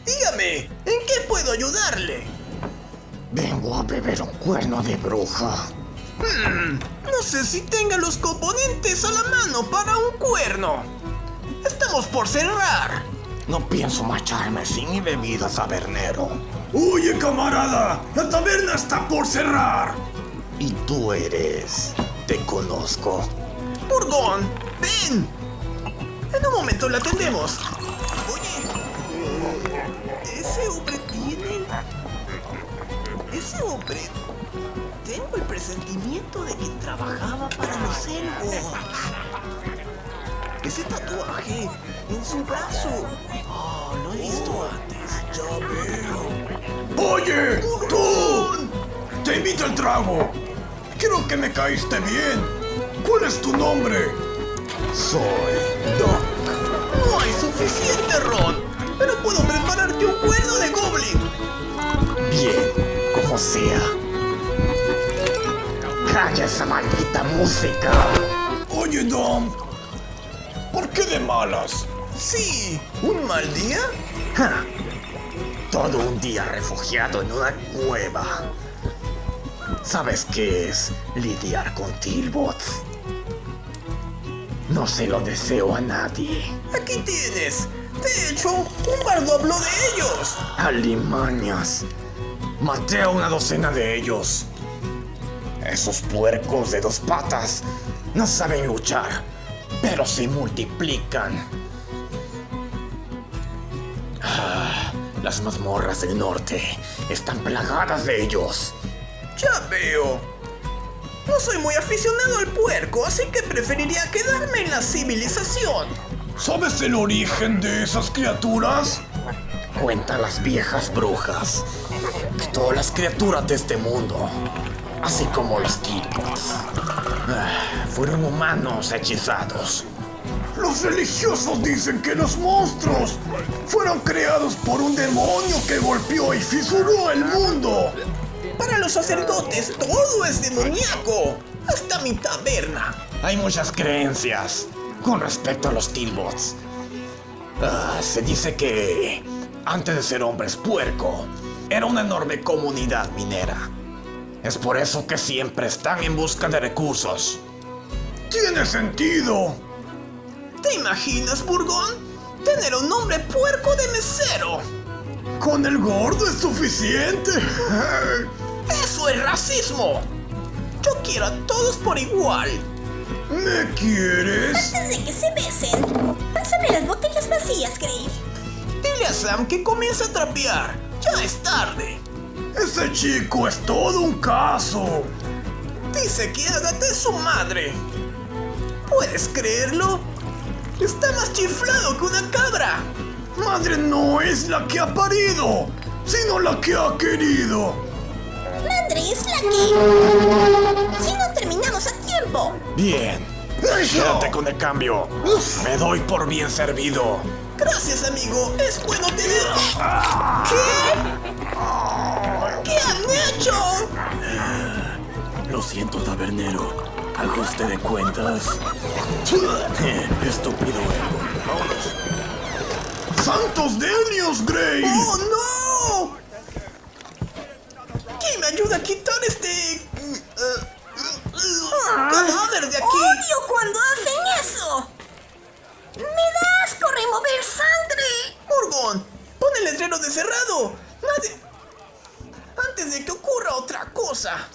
Dígame, ¿en qué puedo ayudarle? Vengo a beber un cuerno de bruja. No sé si tenga los componentes a la mano para un cuerno. Estamos por cerrar. No pienso marcharme sin mi bebida, tabernero. Oye, camarada, la taberna está por cerrar. ¿Y tú eres? Te conozco. Burgón, ven. En un momento la atendemos. Oye, ese hombre tiene... Ese hombre... Tengo el presentimiento de que trabajaba para los elfos. Ese tatuaje en su brazo. Oh, lo he visto antes. Ya veo. Oye, tú. Te invito al trago. Creo que me caíste bien. ¿Cuál es tu nombre? Soy Doc. No hay suficiente ron, pero puedo prepararte un cuerno de goblin. Bien, como sea. ¡Calla esa maldita música! Oye, Dom. ¿Por qué de malas? Sí, ¿un mal día? ¡Ja! Todo un día refugiado en una cueva. ¿Sabes qué es lidiar con Tilbots? No se lo deseo a nadie. Aquí tienes. De hecho, un bardo habló de ellos. Alimañas. Maté a una docena de ellos. Esos puercos de dos patas no saben luchar, pero se multiplican. Las mazmorras del norte están plagadas de ellos. Ya veo. No soy muy aficionado al puerco, así que preferiría quedarme en la civilización. ¿Sabes el origen de esas criaturas? Cuentan las viejas brujas que todas las criaturas de este mundo, así como los tipos, fueron humanos hechizados. Los religiosos dicen que los monstruos fueron creados por un demonio que golpeó y fisuró el mundo. Para los sacerdotes todo es demoníaco, hasta mi taberna. Hay muchas creencias con respecto a los Tilbots. Se dice que antes de ser hombres puerco, era una enorme comunidad minera. Es por eso que siempre están en busca de recursos. ¡Tiene sentido! ¿Te imaginas, Burgón? Tener un hombre puerco de mesero. ¿Con el gordo es suficiente? ¡Eso es racismo! Yo quiero a todos por igual. ¿Me quieres? Antes de que se besen, pásame las botellas vacías, Grey. Dile a Sam que comience a trapear. Ya es tarde. Ese chico es todo un caso. Dice que Ágata es su madre. ¿Puedes creerlo? Está más chiflado que una cabra. Madre no es la que ha parido, sino la que ha querido. Madre es la que... Si no terminamos a tiempo. Bien, quédate con el cambio. Me doy por bien servido. Gracias, amigo. Es bueno tenerlo. ¿Qué? ¿Qué han hecho? Lo siento, tabernero. Ajuste de cuentas. Estúpido ego. ¡Santos demonios, Grey! ¡Oh, no! ¿Quién me ayuda a quitar este... cadáver de aquí? ¡Odio cuando hacen eso! ¡Me da asco remover sangre! Burgón, pon el letrero de cerrado. Nadie... Antes de que ocurra otra cosa.